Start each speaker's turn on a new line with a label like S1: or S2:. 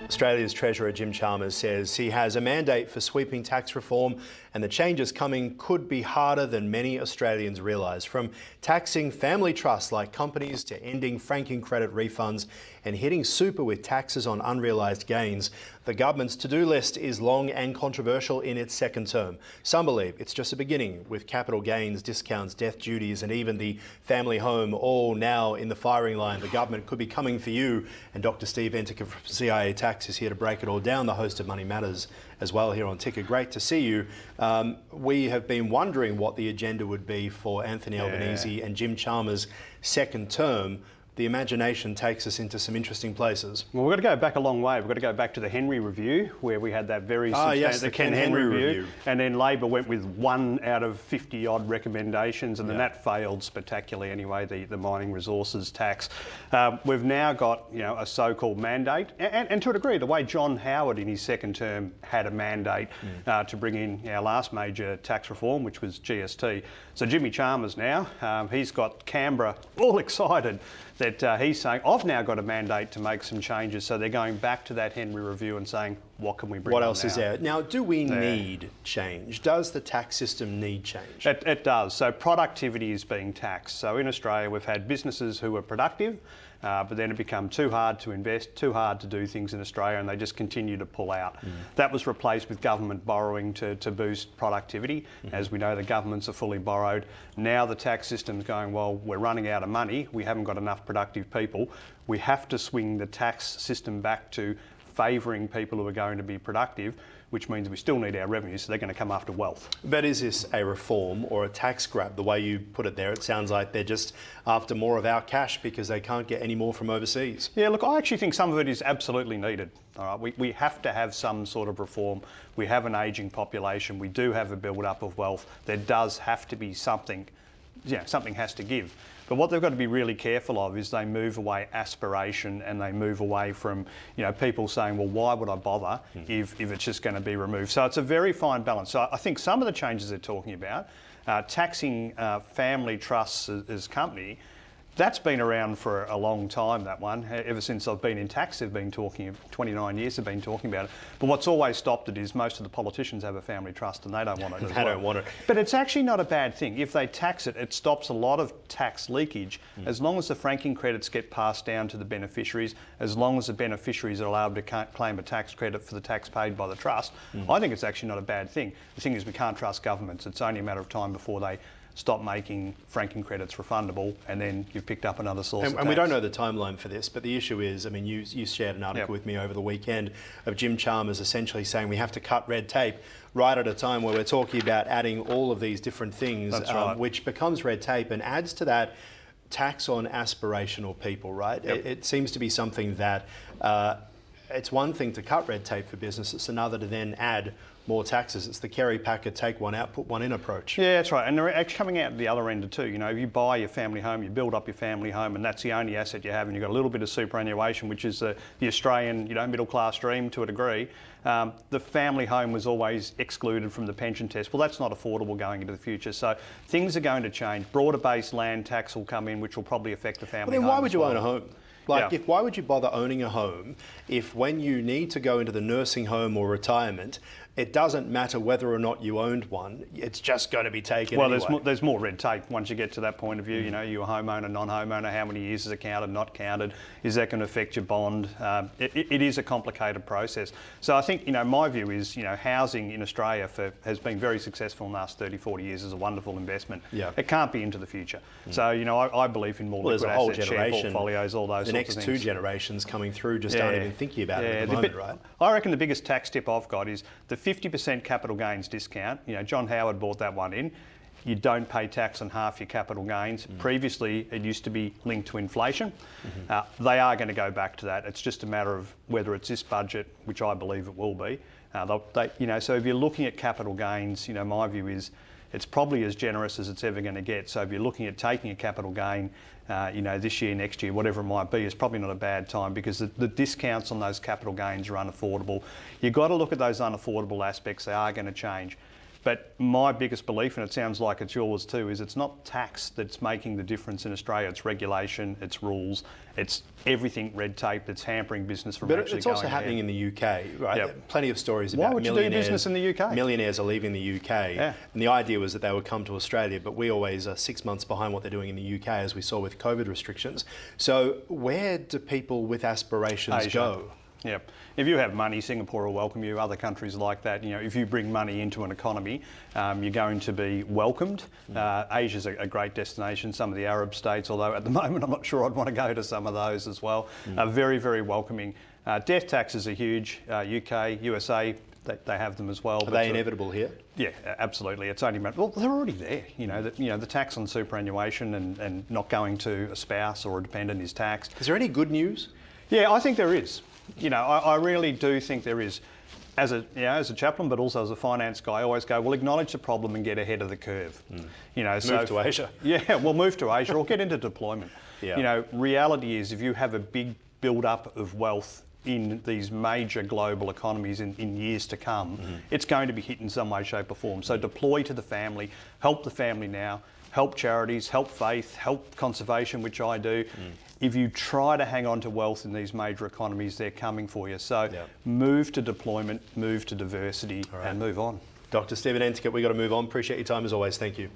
S1: Australia's Treasurer Jim Chalmers says he has a mandate for sweeping tax reform, and the changes coming could be harder than many Australians realise. From taxing family trusts like companies to ending franking credit refunds and hitting super with taxes on unrealised gains, the government's to-do list is long and controversial in its second term. Some believe it's just a beginning, with capital gains, discounts, death duties and even the family home all now in the firing line. The government could be coming for you, and Dr Steve Entiker from CIA Tax is here to break it all down, the host of Money Matters as well here on Ticker. Great to see you. We have been wondering what the agenda would be for Anthony Albanese and Jim Chalmers' second term. The imagination takes us into some interesting places.
S2: Well, we've got to go back a long way. We've got to go back to the Henry Review, where we had that very substantial
S1: the Ken Henry Review.
S2: And then Labor went with 1 out of 50-odd recommendations, and then that failed spectacularly anyway, the mining resources tax. We've now got, a so-called mandate, and to a degree, the way John Howard in his second term had a mandate to bring in our last major tax reform, which was GST. So Jimmy Chalmers now, he's got Canberra all excited that he's saying, I've now got a mandate to make some changes. So they're going back to that Henry Review and saying, what can we bring
S1: What
S2: on
S1: else
S2: now?
S1: is there? Now, do we need change? Does the tax system need change?
S2: It does. So productivity is being taxed. So in Australia, we've had businesses who were productive, but then it become too hard to invest, too hard to do things in Australia, and they just continue to pull out. That was replaced with government borrowing to boost productivity. As we know, the governments are fully borrowed. Now the tax system's going, well, we're running out of money. We haven't got enough productive people. We have to swing the tax system back to favouring people who are going to be productive, which means we still need our revenue, so they're going to come after wealth.
S1: But is this a reform or a tax grab? The way you put it there, it sounds like they're just after more of our cash because they can't get any more from overseas.
S2: Yeah, look, I actually think some of it is absolutely needed. All right, we have to have some sort of reform. We have an ageing population. We do have a build-up of wealth. There does have to be something. Something has to give. But what they've got to be really careful of is they move away aspiration, and they move away from people saying, well, why would I bother if it's just going to be removed? So it's a very fine balance. So I think some of the changes they're talking about, taxing family trusts as company, that's been around for a long time, that one. Ever since I've been in tax, they've been talking, 29 years they've been talking about it. But what's always stopped it is most of the politicians have a family trust and they don't want it as well.
S1: They don't want it.
S2: But it's actually not a bad thing. If they tax it, it stops a lot of tax leakage. As long as the franking credits get passed down to the beneficiaries, as long as the beneficiaries are allowed to claim a tax credit for the tax paid by the trust, I think it's actually not a bad thing. The thing is, we can't trust governments. It's only a matter of time before they stop making franking credits refundable, and then you've picked up another source of tax.
S1: And we don't know the timeline for this, but the issue is, I mean, you shared an article with me over the weekend of Jim Chalmers essentially saying we have to cut red tape right at a time where we're talking about adding all of these different things, which becomes red tape and adds to that tax on aspirational people, right? It seems to be something that it's one thing to cut red tape for business, it's another to then add more taxes. It's the Kerry Packer take one out, put one in approach. Yeah,
S2: that's right. And they're actually coming out the other end too. If you buy your family home, you build up your family home, and that's the only asset you have, and you've got a little bit of superannuation, which is the Australian, middle class dream to a degree. The family home was always excluded from the pension test. Well, that's not affordable going into the future. So things are going to change. Broader based land tax will come in, which will probably affect the family home.
S1: Then why would you own a home? Why would you bother owning a home if when you need to go into the nursing home or retirement, it doesn't matter whether or not you owned one, it's just going to be taken anyway.
S2: Well, there's more red tape once you get to that point of view. You're a homeowner, non-homeowner, how many years is it counted, not counted? Is that going to affect your bond? It is a complicated process. So I think, my view is, housing in Australia has been very successful in the last 30, 40 years as a wonderful investment. It can't be into the future. So, I believe in more liquid assets, share portfolios, all those sorts of things.
S1: The next 2 generations coming through just aren't even thinking about it at the moment, right?
S2: I reckon the biggest tax tip I've got is the 50% capital gains discount. John Howard brought that one in. You don't pay tax on half your capital gains. Previously, it used to be linked to inflation. They are going to go back to that. It's just a matter of whether it's this budget, which I believe it will be. So if you're looking at capital gains, my view is it's probably as generous as it's ever going to get. So if you're looking at taking a capital gain, this year, next year, whatever it might be, it's probably not a bad time, because the discounts on those capital gains are unaffordable. You've got to look at those unaffordable aspects. They are going to change. But my biggest belief, and it sounds like it's yours too, is it's not tax that's making the difference in Australia. It's regulation, it's rules, it's everything red tape that's hampering business from actually going ahead. But it's also
S1: happening in the UK, right?
S2: Yep.
S1: Plenty of stories about millionaires.
S2: Why would you do business in the UK?
S1: Millionaires are leaving the UK.
S2: Yeah.
S1: And the idea was that they would come to Australia, but we always are 6 months behind what they're doing in the UK, as we saw with COVID restrictions. So where do people with aspirations go?
S2: Yeah, if you have money, Singapore will welcome you. Other countries like that, you know, if you bring money into an economy, you're going to be welcomed. Asia's a great destination. Some of the Arab states, although at the moment I'm not sure I'd want to go to some of those as well, are very, very welcoming. Death taxes are huge. UK, USA, they have them as well.
S1: Are they inevitable here?
S2: Yeah, absolutely. It's only well, they're already there. You know, the tax on superannuation and not going to a spouse or a dependent is taxed.
S1: Is there any good news?
S2: Yeah, I think there is. You know, I really do think there is. As a chaplain, but also as a finance guy, I always go, well, acknowledge the problem and get ahead of the curve. You know,
S1: move to Asia.
S2: Yeah, well, move to Asia or get into deployment.
S1: Yeah.
S2: You know, reality is if you have a big build-up of wealth in these major global economies in years to come, it's going to be hit in some way, shape or form. So deploy to the family, help the family now, help charities, help faith, help conservation, which I do. If you try to hang on to wealth in these major economies, they're coming for you. So move to deployment, move to diversity, and move on.
S1: Dr. Stephen Entickett, we've got to move on. Appreciate your time as always. Thank you.